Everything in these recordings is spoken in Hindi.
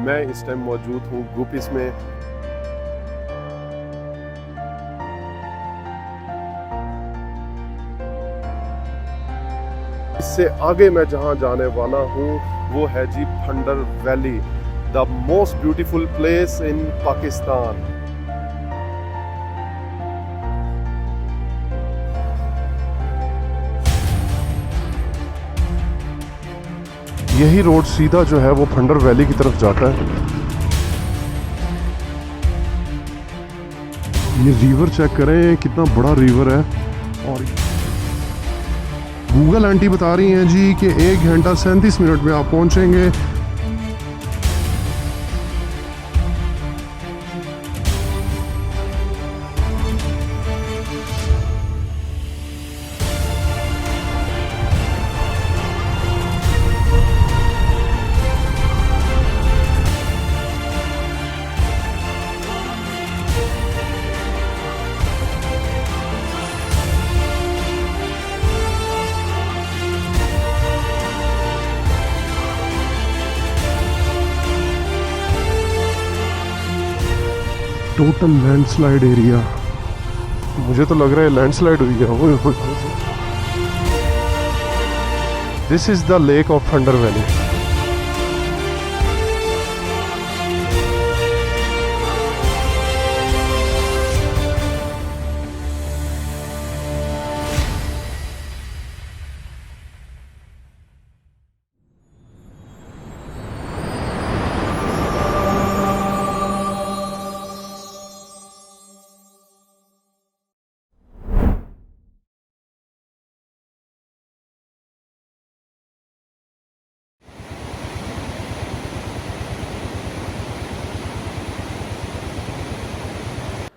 मैं इस टाइम मौजूद हूँ गुपिस में। इससे आगे मैं जहाँ जाने वाला हूँ वो है जी Phander valley, the most beautiful place in Pakistan. यही रोड सीधा जो है वो फंडर वैली की तरफ जाता है। ये रिवर चेक करें, कितना बड़ा रिवर है। और गूगल आंटी बता रही हैं जी कि 1 घंटा 37 मिनट में आप पहुंचेंगे। टोटल लैंडस्लाइड एरिया, मुझे तो लग रहा है लैंडस्लाइड हुई है। This is the lake of Phander valley.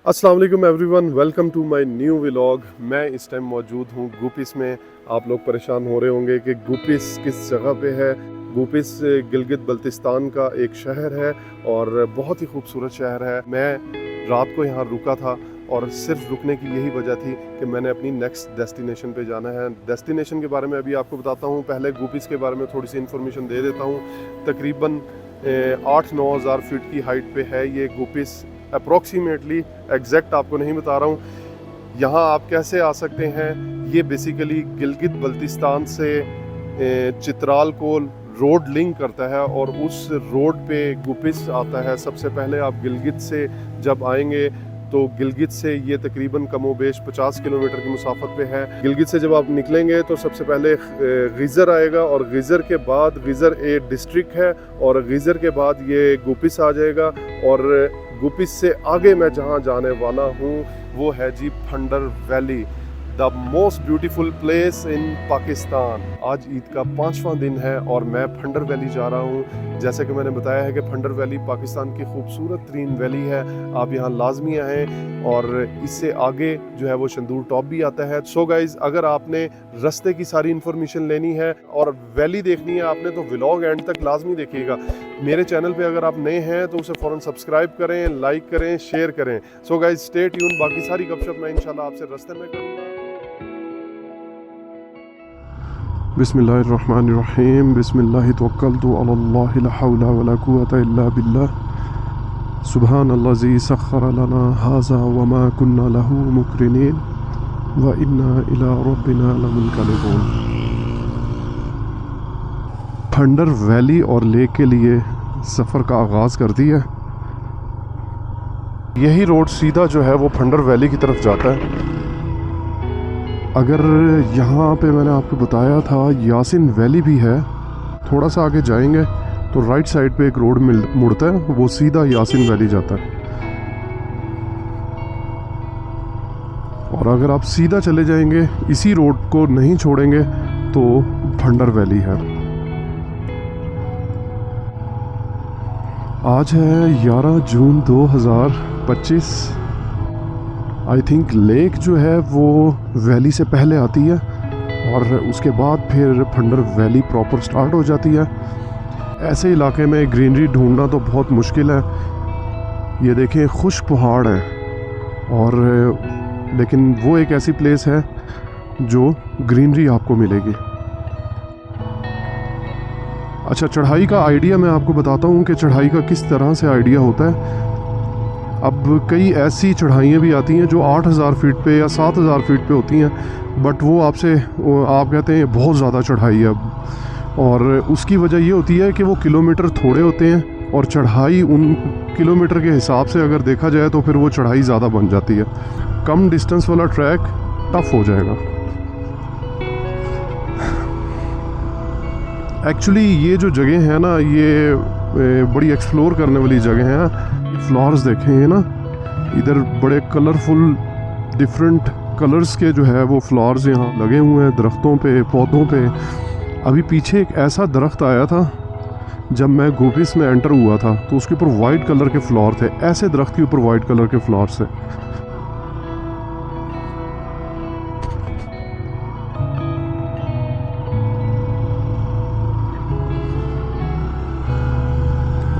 अस्सलाम वालेकुम everyone, welcome to my new vlog. मैं इस टाइम मौजूद हूँ गुपिस में। आप लोग परेशान हो रहे होंगे कि गुपिस किस जगह पे है। गुपिस गिलगित बल्तिस्तान का एक शहर है और बहुत ही खूबसूरत शहर है। मैं रात को यहाँ रुका था और सिर्फ रुकने की यही वजह थी कि मैंने अपनी नेक्स्ट डेस्टिनेशन पे जाना है। डेस्टिनेशन के बारे में अभी आपको बताता हूँ। पहले गुपिस के बारे में थोड़ी सी इन्फॉर्मेशन दे देता हूँ। तकरीबन 8-9 हज़ार फीट की हाइट पे है ये गुपिस। अप्रॉक्सीमेटली एग्जैक्ट आपको नहीं बता रहा हूँ। यहाँ आप कैसे आ सकते हैं, ये बेसिकली गिलगित बल्तिस्तान से चित्राल को रोड लिंक करता है और उस रोड पे गुपिस आता है। सबसे पहले आप गिलगित से जब आएंगे तो गिलगित से ये तकरीबन कमोबेश 50 किलोमीटर की मुसाफत पे है। गिलगित से जब आप निकलेंगे तो सबसे पहले गिज़र आएगा और गिज़र के बाद गिज़र एक डिस्ट्रिक्ट है और गिज़र के बाद ये गुपिस आ जाएगा। और गुपिस से आगे मैं जहाँ जाने वाला हूँ वो है जी Phander valley, the most beautiful place in Pakistan. आज ईद का 5वां दिन है और मैं फंडर वैली जा रहा हूँ। जैसे कि मैंने बताया है कि फंडर वैली पाकिस्तान की खूबसूरत तरीन वैली है। आप यहाँ लाजमी आएँ और इससे आगे जो है वो शंदूर टॉप भी आता है। सो गाइज, अगर आपने रास्ते की सारी इन्फॉर्मेशन लेनी है और वैली देखनी है आपने तो व्लॉग एंड तक लाजमी देखिएगा। मेरे चैनल पे अगर आप नए हैं तो उसे फ़ौरन सब्सक्राइब करें, लाइक करें, शेयर करें। So guys, stay tune. बाकी सारी गपशप मैं इंशाल्लाह आपसे रास्ते में करूँगा। बिस्मिल्लाहिर्रहमानिर्रहीम, बिस्मिल्लाहि तवक्कलतु अलल्लाहि ला हौला वला कुव्वता इल्ला बिल्लाह, सुब्हानल्लाज़ी सख्खर लना हाज़ा वमा कुन्ना लहू मुक़रिनीन व इन्ना इला रब्बिना लमुनक़लिबून। फंडर वैली और लेक के लिए सफ़र का आगाज़ कर दिया। यही रोड सीधा जो है वो फंडर वैली की तरफ जाता है। अगर यहाँ पे मैंने आपको बताया था यासिन वैली भी है, थोड़ा सा आगे जाएंगे तो राइट साइड पे एक रोड मुड़ता है, वो सीधा यासिन वैली जाता है। और अगर आप सीधा चले जाएंगे, इसी रोड को नहीं छोड़ेंगे तो फंडर वैली है। आज है 11 जून 2025। आई थिंक लेक जो है वो वैली से पहले आती है और उसके बाद फिर फंडर वैली प्रॉपर स्टार्ट हो जाती है। ऐसे इलाके में ग्रीनरी ढूंढना तो बहुत मुश्किल है। ये देखें, खुश्क पहाड़ है और लेकिन वो एक ऐसी प्लेस है जो ग्रीनरी आपको मिलेगी। अच्छा, चढ़ाई का आइडिया मैं आपको बताता हूँ कि चढ़ाई का किस तरह से आइडिया होता है। अब कई ऐसी चढ़ाइयाँ भी आती हैं जो 8,000 फीट पे या 7,000 फीट पे होती हैं, बट वो आप कहते हैं बहुत ज़्यादा चढ़ाई है अब, और उसकी वजह ये होती है कि वो किलोमीटर थोड़े होते हैं और चढ़ाई उन किलोमीटर के हिसाब से अगर देखा जाए तो फिर वो चढ़ाई ज़्यादा बन जाती है। कम डिस्टेंस वाला ट्रैक टफ हो जाएगा। एक्चुअली ये जो जगह है ना, ये बड़ी एक्सप्लोर करने वाली जगह है। फ्लावर्स देखें ये ना, इधर बड़े कलरफुल डिफरेंट कलर्स के जो है वो फ्लावर्स यहाँ लगे हुए हैं दरख्तों पे, पौधों पे। अभी पीछे एक ऐसा दरख्त आया था जब मैं गोपिस में एंटर हुआ था, तो उसके ऊपर वाइट कलर के फ्लावर थे। ऐसे दरख्त के ऊपर वाइट कलर के फ्लावर्स थे।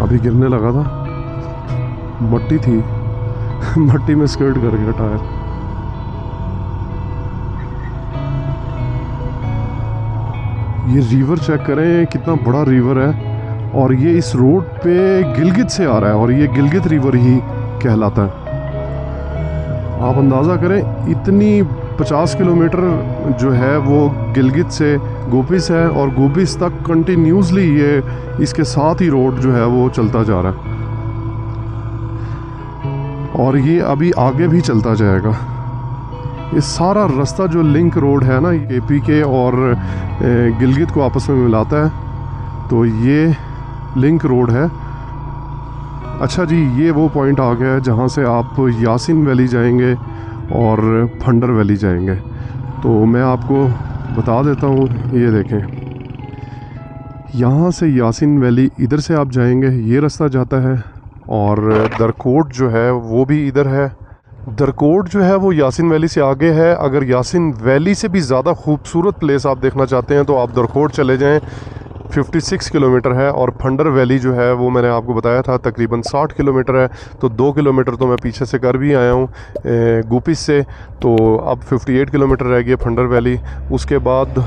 अभी गिरने लगा था, मट्टी थी मट्टी में स्किड कर गया टायर। ये रिवर चेक करें, कितना बड़ा रिवर है, और ये इस रोड पे गिलगित से आ रहा है, और ये गिलगित रिवर ही कहलाता है। आप अंदाज़ा करें, इतनी 50 किलोमीटर जो है वो गिलगित से गोपिस है, और गोपिस तक कंटिन्यूसली ये इसके साथ ही रोड जो है वो चलता जा रहा है, और ये अभी आगे भी चलता जाएगा। ये सारा रास्ता जो लिंक रोड है ना, केपी के और गिलगित को आपस में मिलाता है, तो ये लिंक रोड है। अच्छा जी, ये वो पॉइंट आ गया है जहाँ से आप यासिन वैली जाएंगे और फंडर वैली जाएंगे। तो मैं आपको बता देता हूँ, ये देखें, यहाँ से यासिन वैली इधर से आप जाएंगे, ये रास्ता जाता है, और दरकोट जो है वो भी इधर है। दरकोट जो है वो यासिन वैली से आगे है। अगर यासिन वैली से भी ज़्यादा खूबसूरत प्लेस आप देखना चाहते हैं तो आप दरकोट चले जाएं, 56 किलोमीटर है। और फंडर वैली जो है वो मैंने आपको बताया था तकरीबन 60 किलोमीटर है, तो 2 किलोमीटर तो मैं पीछे से कर भी आया हूँ गुपिस से, तो अब 58 किलोमीटर रह गई फंडर वैली। उसके बाद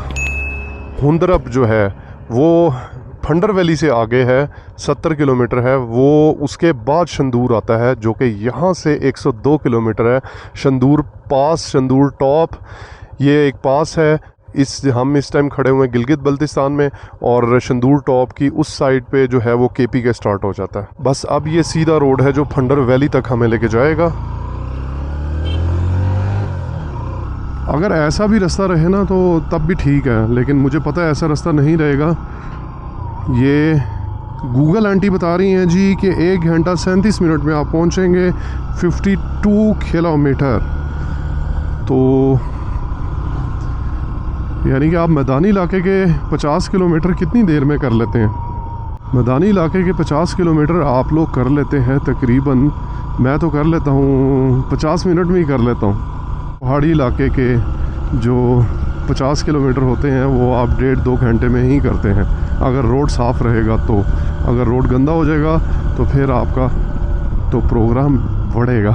हुंदरब जो है वो फंडर वैली से आगे है, 70 किलोमीटर है वो। उसके बाद शंदूर आता है जो कि यहाँ से 102 किलोमीटर है। शंदूर पास, शंदूर टॉप, ये एक पास है। हम इस टाइम खड़े हुए हैं गिलगित बल्तिस्तान में, और शंदूर टॉप की उस साइड पे जो है वो केपी के स्टार्ट हो जाता है। बस अब ये सीधा रोड है जो फंडर वैली तक हमें लेके जाएगा। अगर ऐसा भी रास्ता रहे ना तो तब भी ठीक है, लेकिन मुझे पता है ऐसा रास्ता नहीं रहेगा। ये गूगल आंटी बता रही हैं जी कि 1 घंटा 37 मिनट में आप पहुंचेंगे 52 किलोमीटर। तो यानी कि आप मैदानी इलाके के 50 किलोमीटर कितनी देर में कर लेते हैं? मैदानी इलाके के 50 किलोमीटर आप लोग कर लेते हैं तकरीबन, मैं तो कर लेता हूँ 50 मिनट में ही कर लेता हूँ। पहाड़ी इलाके के जो 50 किलोमीटर होते हैं वो आप 1.5-2 घंटे में ही करते हैं, अगर रोड साफ़ रहेगा तो। अगर रोड गंदा हो जाएगा तो फिर आपका तो प्रोग्राम बढ़ेगा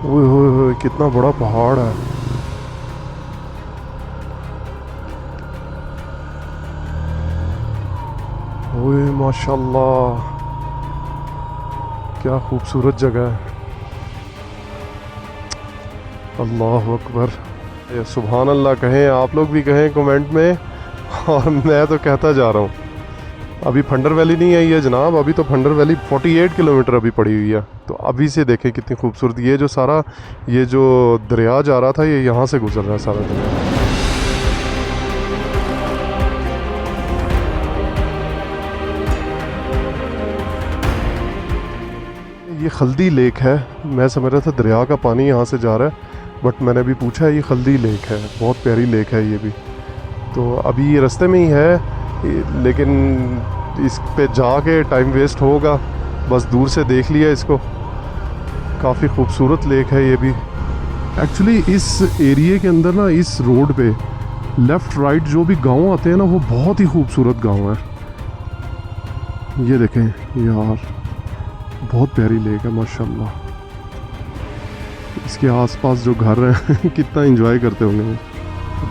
ओए कितना बड़ा पहाड़ है। ओए माशाल्लाह, क्या खूबसूरत जगह है। अल्लाह अकबर, सुभान अल्लाह कहें, आप लोग भी कहें कमेंट में, और मैं तो कहता जा रहा हूँ। अभी फंडर वैली नहीं आई है जनाब, अभी तो फंडर वैली 48 किलोमीटर अभी पड़ी हुई है। तो अभी से देखें कितनी खूबसूरत, ये जो सारा ये जो दरिया जा रहा था ये यहाँ से गुजर रहा है सारा दरिया। ये खल्दी लेक है। मैं समझ रहा था दरिया का पानी यहाँ से जा रहा है, बट मैंने अभी पूछा है ये खल्दी लेक है। बहुत प्यारी लेक है ये भी। तो अभी ये रास्ते में ही है, लेकिन इस पे जाके टाइम वेस्ट होगा, बस दूर से देख लिया इसको। काफ़ी खूबसूरत लेक है ये भी। एक्चुअली इस एरिए के अंदर ना, इस रोड पे लेफ़्ट राइट जो भी गांव आते हैं ना, वो बहुत ही खूबसूरत गांव है। ये देखें यार, बहुत प्यारी लेक है माशाल्लाह। इसके आसपास जो घर हैं कितना एंजॉय करते होंगे वो।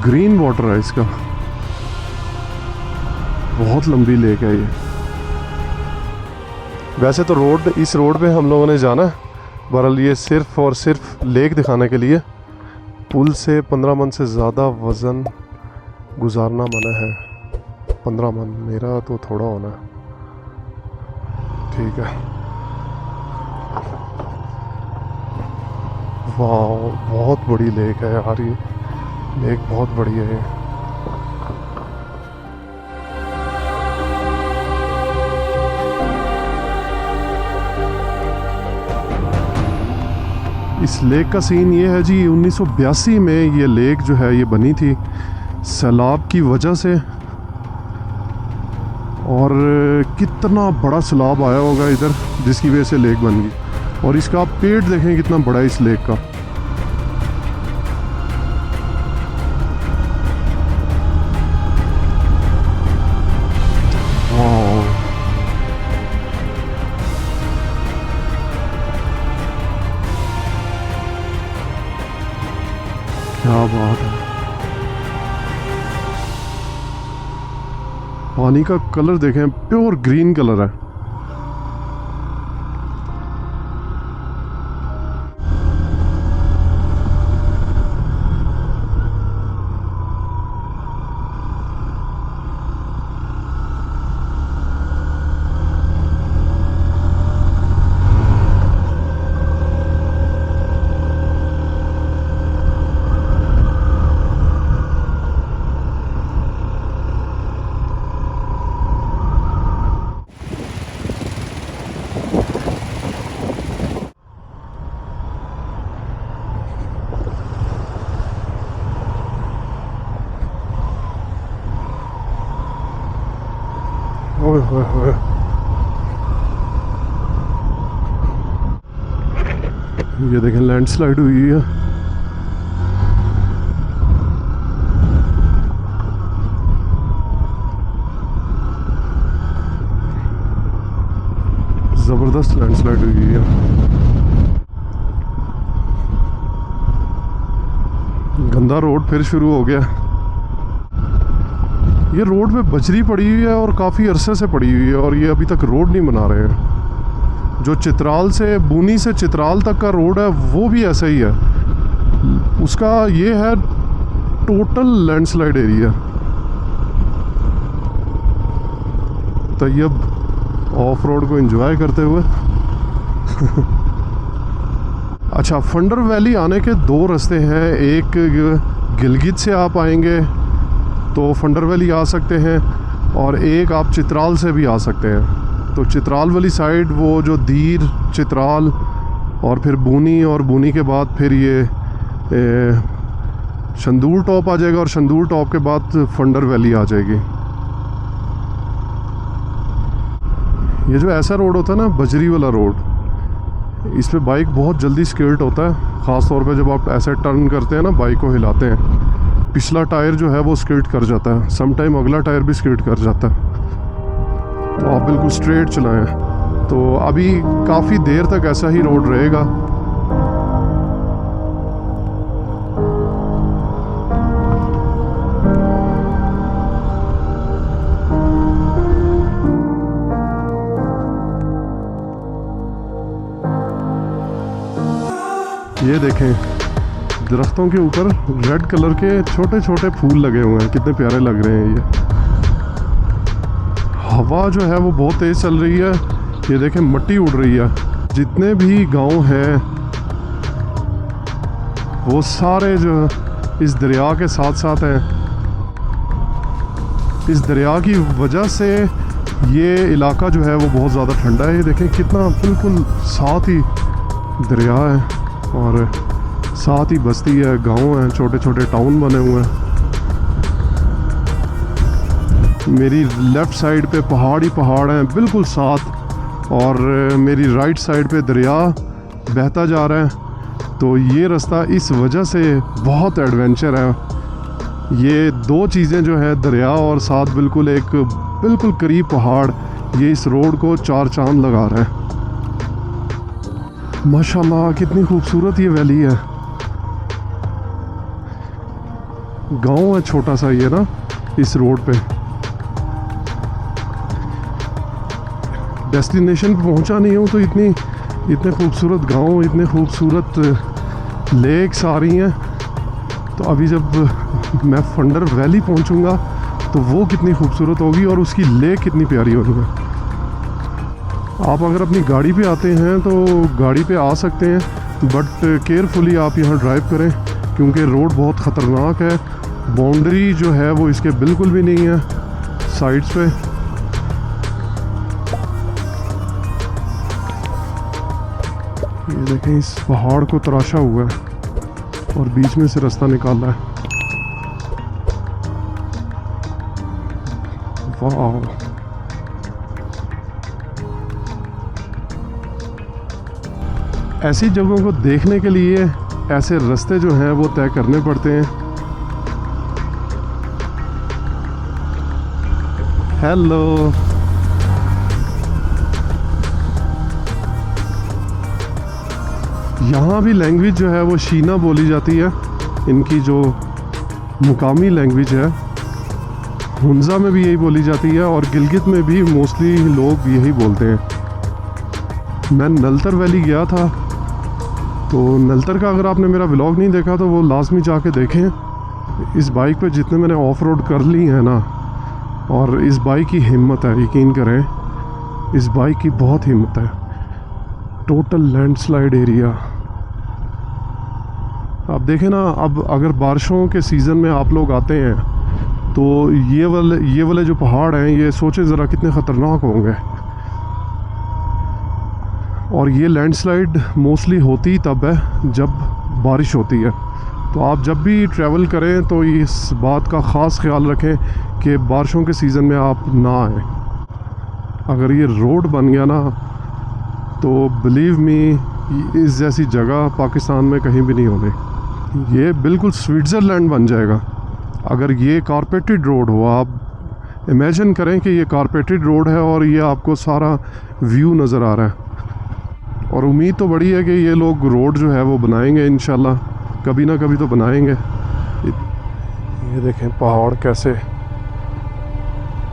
ग्रीन वाटर है इसका, बहुत लंबी लेक है ये। वैसे तो इस रोड पे हम लोगों ने जाना है, बहरहाल ये सिर्फ और सिर्फ लेक दिखाने के लिए। पुल से 15 मन से ज़्यादा वज़न गुजारना मना है। 15 मन, मेरा तो थोड़ा होना है। ठीक है। वाह, बहुत बड़ी लेक है यार ये। लेक बहुत बड़ी है ये। इस लेक का सीन ये है जी, 1982 में ये लेक जो है ये बनी थी सैलाब की वजह से। और कितना बड़ा सैलाब आया होगा इधर, जिसकी वजह से लेक बन गई। और इसका आप पेड़ देखें कितना बड़ा है इस लेक का। क्या बात है। पानी का कलर देखें, प्योर ग्रीन कलर है। ओए होए होए। ये देखें लैंडस्लाइड हुई है। जबरदस्त लैंडस्लाइड हुई है। गंदा रोड फिर शुरू हो गया। ये रोड पे बजरी पड़ी हुई है और काफ़ी अरसे से पड़ी हुई है, और ये अभी तक रोड नहीं बना रहे हैं। जो चित्राल से, बूनी से चित्राल तक का रोड है वो भी ऐसा ही है। उसका ये है total landslide area. Tayyab off road को एंजॉय करते हुए अच्छा, फंडर वैली आने के 2 रास्ते हैं। एक गिलगित से आप आएंगे तो फंडर वैली आ सकते हैं, और एक आप चित्राल से भी आ सकते हैं। तो चित्राल वाली साइड वो जो दीर, चित्राल और फिर बूनी, और बूनी के बाद फिर ये शंदूर टॉप आ जाएगा, और शंदूर टॉप के बाद फंडर वैली आ जाएगी। ये जो ऐसा रोड होता है ना, बजरी वाला रोड, इस पे बाइक बहुत जल्दी स्किर्ट होता है। ख़ास तौर पे जब आप ऐसे टर्न करते हैं ना, बाइक को हिलाते हैं, पिछला टायर जो है वो स्किर्ट कर जाता है। सम टाइम अगला टायर भी स्किर्ट कर जाता है। तो आप बिल्कुल स्ट्रेट चलाएं। तो अभी काफ़ी देर तक ऐसा ही रोड रहेगा। ये देखें, दरख्तों के ऊपर रेड कलर के छोटे छोटे फूल लगे हुए हैं, कितने प्यारे लग रहे हैं ये। हवा जो है वो बहुत तेज़ चल रही है। ये देखें, मिट्टी उड़ रही है। जितने भी गांव हैं वो सारे जो इस दरिया के साथ साथ हैं। इस दरिया की वजह से ये इलाका जो है वो बहुत ज़्यादा ठंडा है। ये देखें कितना बिल्कुल साथ ही दरिया है, और साथ ही बस्ती है, गांव हैं, छोटे छोटे टाउन बने हुए हैं। मेरी लेफ़्ट साइड पे पहाड़ ही पहाड़ हैं बिल्कुल साथ, और मेरी राइट साइड पे दरिया बहता जा रहा है। तो ये रास्ता इस वजह से बहुत एडवेंचर है। ये दो चीज़ें जो है, दरिया और साथ बिल्कुल करीब पहाड़, ये इस रोड को चार चांद लगा रहे हैं। माशाल्लाह कितनी खूबसूरत ये वैली है। गांव है छोटा सा ये ना इस रोड पे। डेस्टिनेशन पे पहुंचा नहीं हूँ तो इतने खूबसूरत गांव, इतने खूबसूरत लेक्स आ रही हैं। तो अभी जब मैं फंडर वैली पहुंचूंगा तो वो कितनी खूबसूरत होगी और उसकी लेक कितनी प्यारी होगी। आप अगर अपनी गाड़ी पे आते हैं तो गाड़ी पे आ सकते हैं, बट केयरफुली आप यहाँ ड्राइव करें क्योंकि रोड बहुत ख़तरनाक है। बाउंड्री जो है वो इसके बिल्कुल भी नहीं है साइड्स पे। ये देखें, इस पहाड़ को तराशा हुआ है और बीच में से रास्ता निकाला है। वाह, ऐसी जगहों को देखने के लिए ऐसे रास्ते जो हैं वो तय करने पड़ते हैं। हेलो, यहाँ भी लैंग्वेज जो है वो शीना बोली जाती है, इनकी जो मुकामी लैंग्वेज है। हुंजा में भी यही बोली जाती है और गिलगित में भी मोस्टली लोग यही बोलते हैं। मैं नलतर वैली गया था, तो नलतर का अगर आपने मेरा व्लॉग नहीं देखा तो वो लाजमी जाके देखें। इस बाइक पे जितने मैंने ऑफ रोड कर ली है ना, और इस बाइक की हिम्मत है, यकीन करें इस बाइक की बहुत हिम्मत है। टोटल लैंडस्लाइड एरिया आप देखें ना। अब अगर बारिशों के सीज़न में आप लोग आते हैं तो ये वाले जो पहाड़ हैं, ये सोचे ज़रा कितने ख़तरनाक होंगे। और ये लैंडस्लाइड मोस्टली होती तब है जब बारिश होती है। तो आप जब भी ट्रैवल करें तो इस बात का ख़ास ख्याल रखें कि बारिशों के सीज़न में आप ना आएँ। अगर ये रोड बन गया ना तो बिलीव मी, इस जैसी जगह पाकिस्तान में कहीं भी नहीं होगी। ये बिल्कुल स्विट्ज़रलैंड बन जाएगा अगर ये कारपेटेड रोड हो। आप इमेजिन करें कि ये कारपेटेड रोड है और ये आपको सारा व्यू नज़र आ रहा है। और उम्मीद तो बड़ी है कि ये लोग रोड जो है वो बनाएंगे इंशाल्लाह, कभी ना कभी तो बनाएंगे। ये देखें पहाड़ कैसे,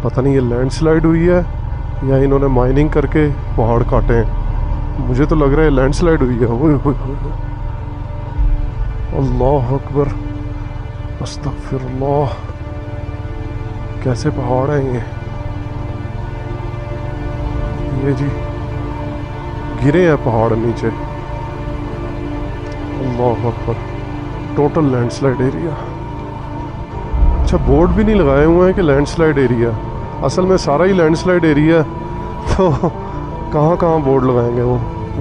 पता नहीं ये लैंडस्लाइड हुई है या इन्होंने माइनिंग करके पहाड़ काटे हैं। मुझे तो लग रहा है लैंडस्लाइड हुई है। ओए होए होए, अल्लाह अकबर, अस्तगफिरुल्लाह, कैसे पहाड़ हैं ये जी गिरे हैं पहाड़ नीचे। अल्लाह अकबर, टोटल लैंडस्लाइड एरिया। अच्छा, बोर्ड भी नहीं लगाए हुए हैं कि लैंडस्लाइड एरिया। असल में सारा ही लैंडस्लाइड एरिया, तो कहाँ कहाँ बोर्ड लगाएंगे वो।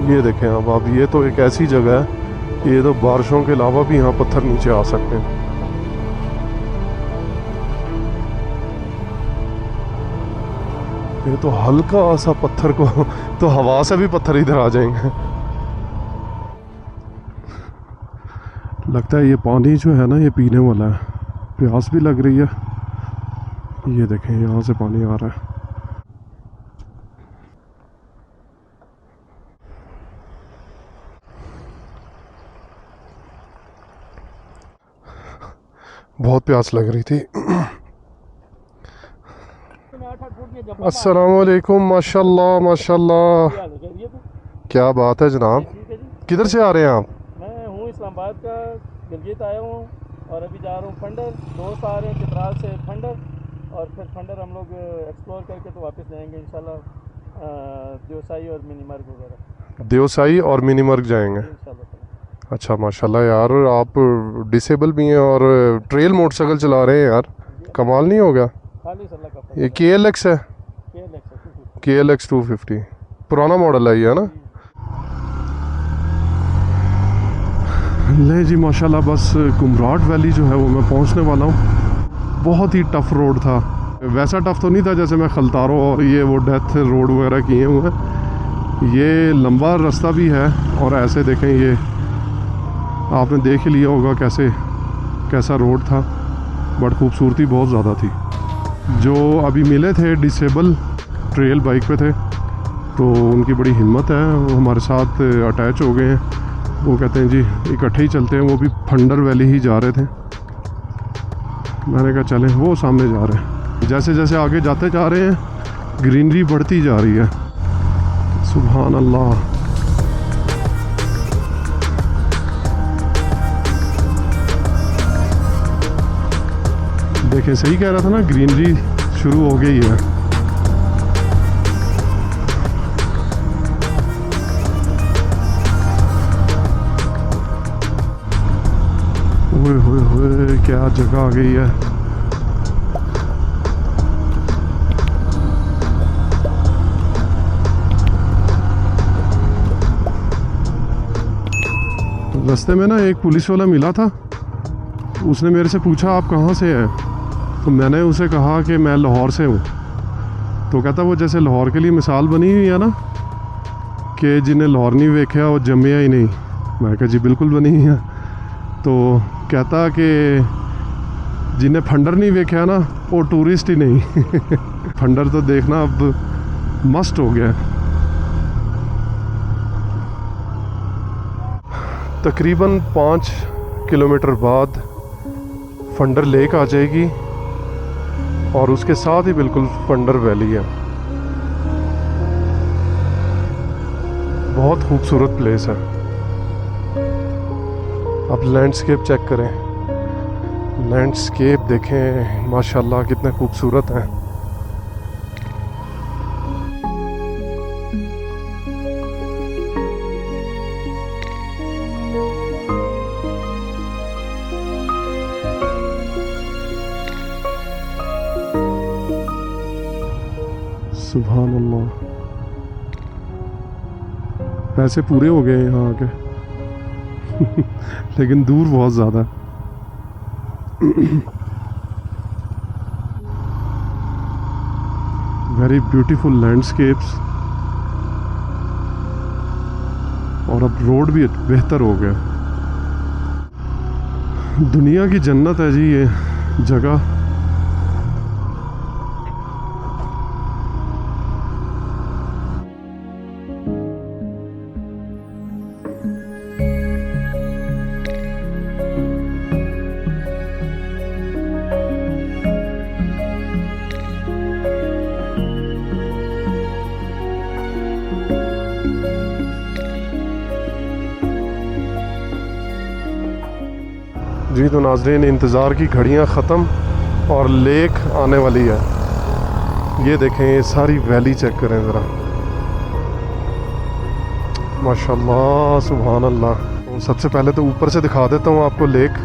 ये देखें अब ये तो एक ऐसी जगह है, ये तो बारिशों के अलावा भी यहाँ पत्थर नीचे आ सकते हैं। ये तो हल्का सा पत्थर को तो हवा से भी पत्थर इधर आ जाएंगे। लगता है ये पानी जो है ना ये पीने वाला है। प्यास भी लग रही है। ये देखें यहाँ से पानी आ रहा है। बहुत प्यास लग रही थी। अस्सलाम वालेकुम, माशाल्लाह माशाल्लाह, क्या बात है जनाब। किधर से आ रहे हैं आप? मैं हूँ इस्लामाबाद का, गिलगित आया हूँ और अभी जा रहा हूँ फंडर। दोस्त आ रहे हैं चित्राल से फंडर, और फिर फंडर हम लोग एक्सप्लोर करके तो वापस जाएंगे इंशाल्लाह देवसाई और मिनीमर्ग वगैरह। देवसाई और मिनीमर्ग जाएंगे इंशाल्लाह। अच्छा माशाल्लाह यार, आप डिसेबल भी हैं और ट्रेल मोटरसाइकिल चला रहे हैं यार, कमाल नहीं होगा। खाली सल्ला का ये KLX है, KLX 250 पुराना मॉडल है ये, है ना? ले जी माशाल्लाह, बस कुमराट वैली जो है वो मैं पहुंचने वाला हूँ। बहुत ही टफ रोड था। वैसा टफ तो नहीं था जैसे मैं खलतारो और ये वो डेथ रोड वगैरह किए हुए हैं। ये लंबा रास्ता भी है और ऐसे देखें, ये आपने देख ही लिया होगा कैसा रोड था, बट खूबसूरती बहुत ज़्यादा थी। जो अभी मिले थे डिसेबल ट्रेल बाइक पे थे, तो उनकी बड़ी हिम्मत है, वो हमारे साथ अटैच हो गए हैं। वो कहते हैं जी इकट्ठे ही चलते हैं। वो भी फंडर वैली ही जा रहे थे। मैंने कहा चलें, वो सामने जा रहे हैं। जैसे जैसे आगे जाते जा रहे हैं ग्रीनरी बढ़ती जा रही है। सुभान अल्लाह। देखें, सही कह रहा था ना, ग्रीनरी शुरू हो गई है। ओए होए होए, क्या जगह आ गई है। रास्ते में ना एक पुलिस वाला मिला था। उसने मेरे से पूछा आप कहाँ से हैं, तो मैंने उसे कहा कि मैं लाहौर से हूँ। तो कहता वो जैसे लाहौर के लिए मिसाल बनी हुई है ना कि जिन्हें लाहौर नहीं देखा वो जम्मिया ही नहीं। मैं कहा जी बिल्कुल बनी हुई है। तो कहता कि जिन्हें फंडर नहीं देखा ना वो टूरिस्ट ही नहीं। फंडर तो देखना अब मस्ट हो गया। तकरीबन 5 किलोमीटर बाद फंडर लेक आ जाएगी और उसके साथ ही बिल्कुल फंडर वैली है। बहुत खूबसूरत प्लेस है। आप लैंडस्केप चेक करें, लैंडस्केप देखें, माशाल्लाह कितने खूबसूरत हैं। सुभान अल्लाह, पैसे पूरे हो गए यहाँ आके। लेकिन दूर बहुत ज़्यादा। Very beautiful landscapes. और अब रोड भी बेहतर हो गया। दुनिया की जन्नत है जी ये जगह। जी तो नाज़रीन, इंतज़ार की घड़ियां ख़त्म और लेक आने वाली है। ये देखें, ये सारी वैली चेक करें ज़रा, माशाल्लाह सुभान अल्लाह। तो सबसे पहले तो ऊपर से दिखा देता हूँ आपको लेक।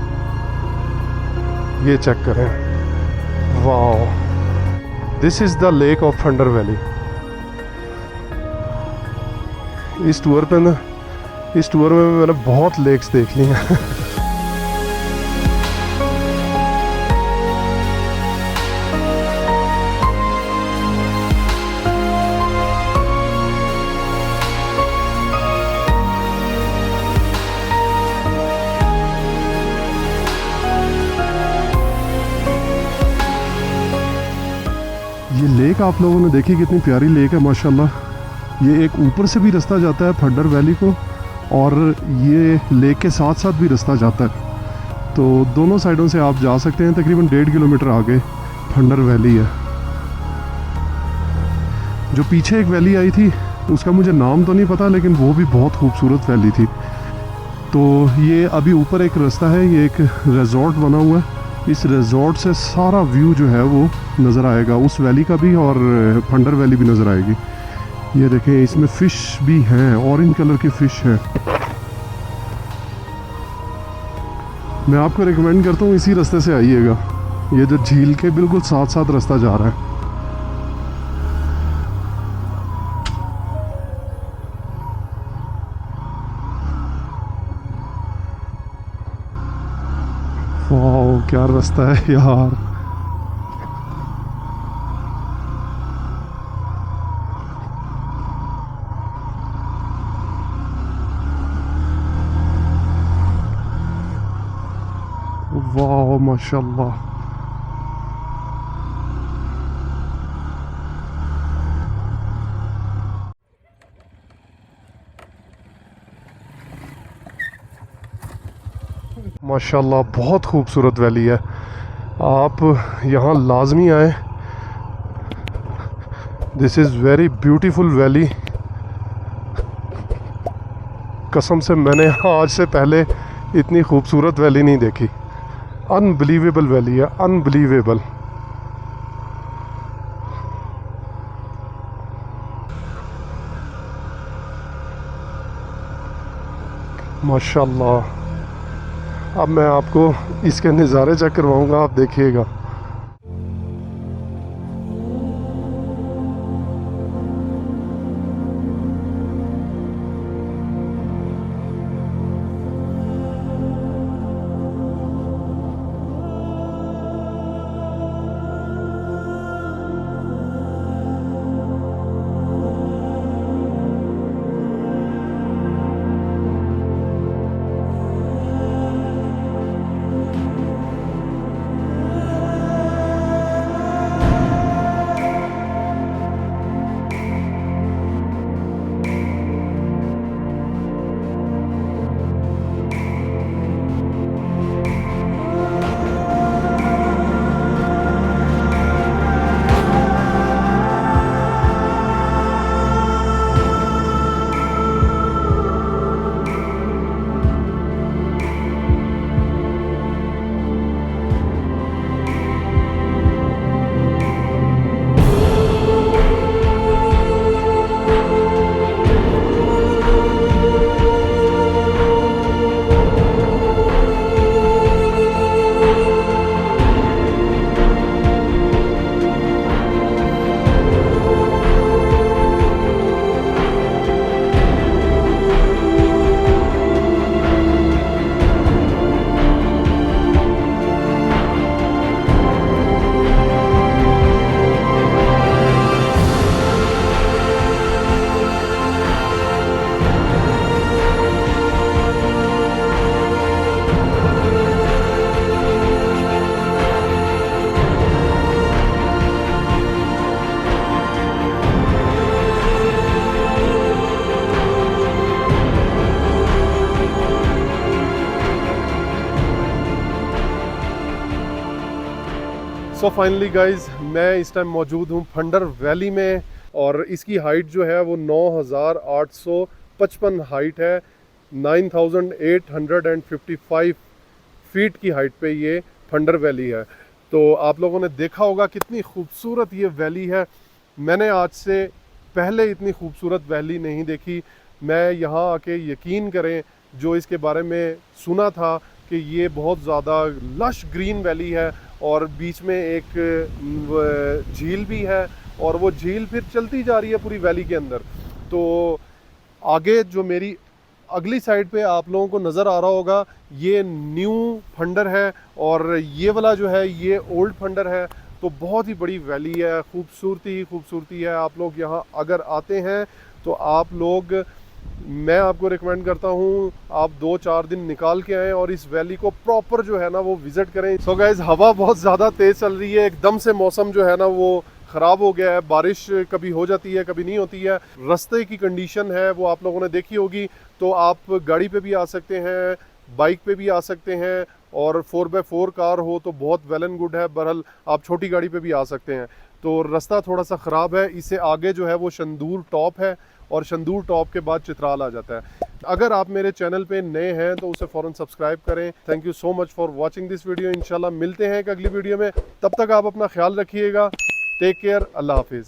ये चेक करें, वाह, this is the lake of Phander valley. इस टूर में मैंने बहुत लेक्स देख ली हैं। ये लेक आप लोगों ने देखी, कितनी प्यारी लेक है माशाल्लाह। ये एक ऊपर से भी रास्ता जाता है फंडर वैली को, और ये लेक के साथ साथ भी रास्ता जाता है। तो दोनों साइडों से आप जा सकते हैं। तकरीबन 1.5 किलोमीटर आगे फंडर वैली है। जो पीछे एक वैली आई थी उसका मुझे नाम तो नहीं पता, लेकिन वो भी बहुत खूबसूरत वैली थी। तो ये अभी ऊपर एक रास्ता है, ये एक रिजॉर्ट बना हुआ है। इस रिजॉर्ट से सारा व्यू जो है वो नज़र आएगा, उस वैली का भी और फंडर वैली भी नज़र आएगी। ये देखें, इसमें फ़िश भी हैं, ऑरेंज कलर की फ़िश है। मैं आपको रिकमेंड करता हूँ इसी रास्ते से आइएगा। ये जो झील के बिल्कुल साथ साथ रास्ता जा रहा है। वाह, क्या रास्ता है यार। वाह माशाल्लाह। माशाल्लाह बहुत खूबसूरत वैली है, आप यहाँ लाजमी आए। This is very beautiful valley. कसम से मैंने आज से पहले इतनी खूबसूरत वैली नहीं देखी। अनबिलीवेबल वैली है, अनबिलीवेबल। माशाल्लाह। अब मैं आपको इसके नज़ारे चेक करवाऊंगा, आप देखिएगा। सो फाइनली गाइज, मैं इस टाइम मौजूद हूँ फंडर वैली में, और इसकी हाइट जो है वो 9855 हाइट है। 9855 फीट की हाइट पे ये फंडर वैली है। तो आप लोगों ने देखा होगा कितनी खूबसूरत ये वैली है। मैंने आज से पहले इतनी खूबसूरत वैली नहीं देखी। मैं यहाँ आके यकीन करें, जो इसके बारे में सुना था कि ये बहुत ज़्यादा लश ग्रीन वैली है और बीच में एक झील भी है, और वो झील फिर चलती जा रही है पूरी वैली के अंदर। तो आगे जो मेरी अगली साइड पे आप लोगों को नज़र आ रहा होगा, ये न्यू फंडर है, और ये वाला जो है ये ओल्ड फंडर है। तो बहुत ही बड़ी वैली है, खूबसूरती ही खूबसूरती है। आप लोग यहाँ अगर आते हैं तो आप लोग, मैं आपको रिकमेंड करता हूँ आप 2-4 दिन निकाल के आएँ और इस वैली को प्रॉपर जो है ना वो विज़िट करें। सो गाइज, हवा बहुत ज़्यादा तेज़ चल रही है, एकदम से मौसम जो है ना वो ख़राब हो गया है। बारिश कभी हो जाती है कभी नहीं होती है। रास्ते की कंडीशन है वो आप लोगों ने देखी होगी। तो आप गाड़ी पे भी आ सकते हैं, बाइक पे भी आ सकते हैं, और 4x4 कार हो तो बहुत वेल एंड गुड है। बहरहाल आप छोटी गाड़ी पे भी आ सकते हैं। तो रास्ता थोड़ा सा ख़राब है। इससे आगे जो है वो शंदूर टॉप है, और शंदूर टॉप के बाद चित्राल आ जाता है। अगर आप मेरे चैनल पे नए हैं तो उसे फ़ौरन सब्सक्राइब करें। Thank you so much for watching this video. इंशाल्लाह मिलते हैं एक अगली वीडियो में। तब तक आप अपना ख्याल रखिएगा। Take care. अल्लाह हाफिज़।